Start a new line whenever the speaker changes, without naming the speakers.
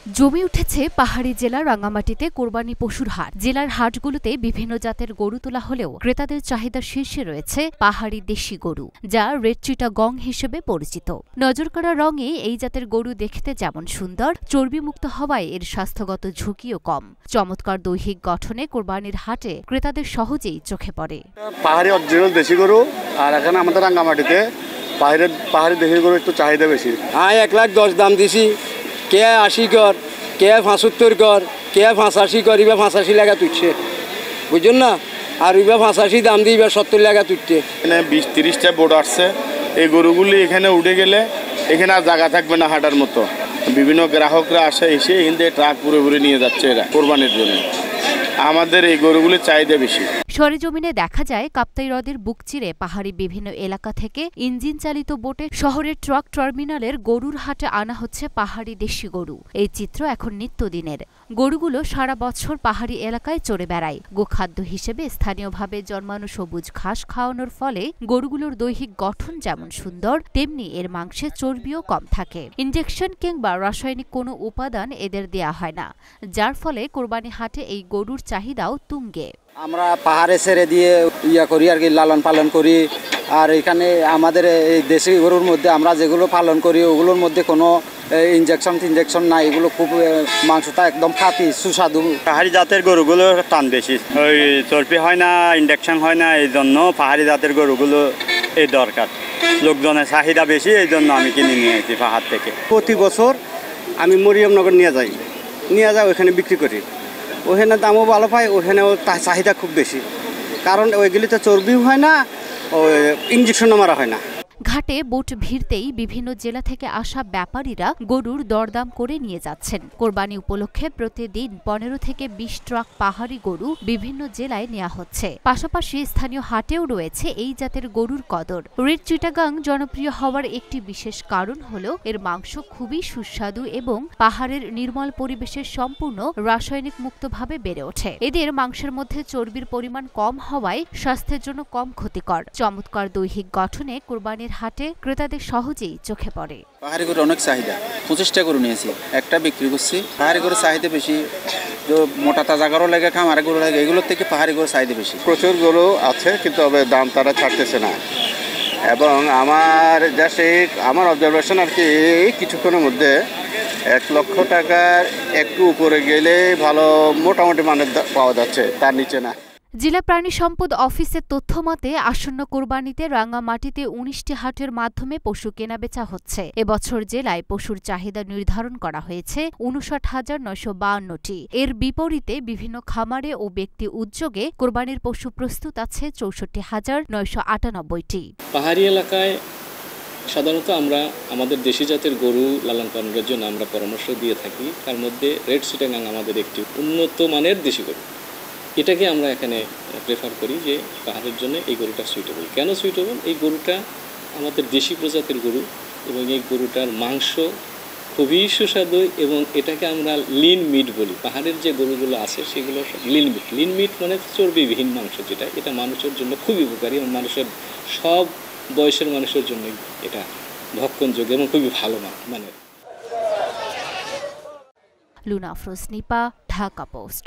জমে উঠেছে পাহাড়ি জেলা রাঙ্গামাটিতে কোরবানি পশুর হাট। জেলার হাটগুলোতে বিভিন্ন জাতের গরু তোলা হলেও ক্রেতাদের চাহিদা শীর্ষে রয়েছে পাহাড়ি দেশি গরু, যা রেড চিটাগং হিসেবে পরিচিত। নজরকাড়া রঙে এই জাতের গরু দেখতে যেমন সুন্দর, চর্বিমুক্ত হওয়ায় এর স্বাস্থ্যগত ঝুঁকিও কম। চমৎকার দৈহিক গঠনে কোরবানির হাটে ক্রেতাদের সহজেই চোখে পড়ে।
পাহাড়ি অরিজিনাল দেশি গরু, আর এখানে আমাদের রাঙ্গামাটিতে পাহাড়ি দেশি গরু একটু চাহিদা বেশি।
1,10,000 দাম দিছি, কে 80 কর, কে 75 কর, কে 85 কর, এবার 85 টাকা তুলছে, বুঝছেন না? আর এবার 85 দাম দিয়ে এবার 70 টাকা তুলছে।
এখানে 20-30টা বোর্ড আসছে। এই গরুগুলি এখানে উঠে গেলে এখানে আর জায়গা থাকবে না হাঁটার মতো। বিভিন্ন গ্রাহকরা এসে এখান থেকে ট্রাক পুরো নিয়ে যাচ্ছে এরা কোরবানির জন্য। আমাদের এই গরুগুলির চাহিদা বেশি।
সরেজমিনে দেখা যায় কাপ্তাই হ্রদের বুক চিরে পাহাড়ি বিভিন্ন এলাকা থেকে ইঞ্জিন চালিত বোটে শহরের ট্রাক টার্মিনালের গরুর হাটে আনা হচ্ছে পাহাড়ি দেশি গরু। এই চিত্র এখন নিত্যদিনের। গরুগুলো সারা বছর পাহাড়ি এলাকায় চড়ে বেড়ায়। গোখাদ্য হিসেবে স্থানীয়ভাবে জন্মানো সবুজ ঘাস খাওয়ানোর ফলে গরুগুলোর দৈহিক গঠন যেমন সুন্দর, তেমনি এর মাংসে চর্বিও কম থাকে। ইনজেকশন কিংবা রাসায়নিক কোনো উপাদান এদের দেয়া হয় না, যার ফলে কোরবানি হাটে এই গরুর চাহিদাও তুঙ্গে।
আমরা পাহাড়ে ছেড়ে দিয়ে করি আর কি, লালন পালন করি। আর এখানে আমাদের এই দেশি গরুর মধ্যে আমরা যেগুলো পালন করি ওগুলোর মধ্যে কোনো ইনজেকশন নাই। এগুলো খুব মাংসটা একদম খাঁটি সুস্বাদু।
পাহাড়ি জাতের গরুগুলো টান বেশি, ওই চর্বি হয় না, ইনজেকশন হয় না, এই জন্য পাহাড়ি জাতের গরুগুলো এই দরকার। লোকজনের চাহিদা বেশি, এই জন্য আমি কিনে নিয়েছি পাহাড় থেকে।
প্রতি বছর আমি মরিয়মনগর নিয়ে যাই ওইখানে বিক্রি করি। ওখানে দামও ভালো পাই, ওখানেও চাহিদা খুব বেশি, কারণ ওইগুলিতে চর্বিও হয় না, ওই ইঞ্জেকশনও মারা হয় না।
ঘাটে বোট ভিড়তেই বিভিন্ন জেলা থেকে আসা ব্যাপারীরা গরুর দরদাম করে নিয়ে যাচ্ছেন। কোরবানি উপলক্ষে প্রতিদিন 15 থেকে 20 ট্রাক পাহাড়ি গরু বিভিন্ন জেলায় নেওয়া হচ্ছে। পাশাপাশি স্থানীয় হাটেও রয়েছে এই জাতের গরুর কদর। রেড চিটাগাং জনপ্রিয় হওয়ার একটি বিশেষ কারণ হল এর মাংস খুবই সুস্বাদু এবং পাহাড়ের নির্মল পরিবেশের সম্পূর্ণ রাসায়নিক মুক্তভাবে বেড়ে ওঠে। এদের মাংসের মধ্যে চর্বির পরিমাণ কম হওয়ায় স্বাস্থ্যের জন্য কম ক্ষতিকর। চমৎকার দৈহিক গঠনে কোরবানির হাটে ক্রেতাদের সহজেই চোখে পড়ে।
পাহাড়ি গরু অনেক চাহিদা, 25টা গরু নিয়েছি, একটা বিক্রি করছি। পাহাড়ি গরুর চাহিদা বেশি, মোটা তাজা গরু লাগে, খামারে গরু লাগে, এগুলোর থেকে পাহাড়ি গরুর চাহিদা বেশি।
প্রচুর গরু আছে, কিন্তু দাম তারা ছাড়তেছে না। এবং আমার অবজারভেশন আর কি, কিছুক্ষণের মধ্যে 1 লক্ষ টাকার একটু উপরে গেলে ভালো মোটামুটি মানের পাওয়া যাচ্ছে, তার নিচে না।
জেলা প্রাণী সম্পদ অফিসের তথ্য মতে আসন্ন কোরবানিতে রাঙ্গামাটিতে 19টি হাটের মাধ্যমে পশু কেনাবেচা হচ্ছে। এবছর জেলায় পশুর চাহিদা নির্ধারণ করা হয়েছে 59,952টি। এর বিপরীতে বিভিন্ন খামারে ও ব্যক্তি উদ্যোগে কোরবানির পশু প্রস্তুত আছে 64,998টি।
পাহাড়ি এলাকায় সাধারণত আমরা আমাদের দেশি জাতের গরু লালন পালনের জন্য আমরা পরামর্শ দিয়ে থাকি। তার মধ্যে রেড চিটাগাং আমাদের একটি উন্নত মানের দেশি গরু। এটাকে আমরা এখানে প্রেফার করি যে পাহাড়ের জন্য এই গরুটা সুইটেবল। কেন সুইটেবল? এই গরুটা আমাদের দেশি প্রজাতির গরু এবং এই গরুটার মাংস খুবই সুস্বাদু এবং এটাকে আমরা লিন মিট বলি। পাহাড়ের যে গরুগুলো আছে সেগুলো লিন মিট মানে চর্বিবিহীন মাংস, যেটা এটা মানুষের জন্য খুবই উপকারী এবং মানুষের সব বয়সের মানুষের জন্য এটা ভক্ষণযোগ্য এবং খুবই ভালো মানের।
লুনা আফরোজ, নিপা, ঢাকা পোস্ট।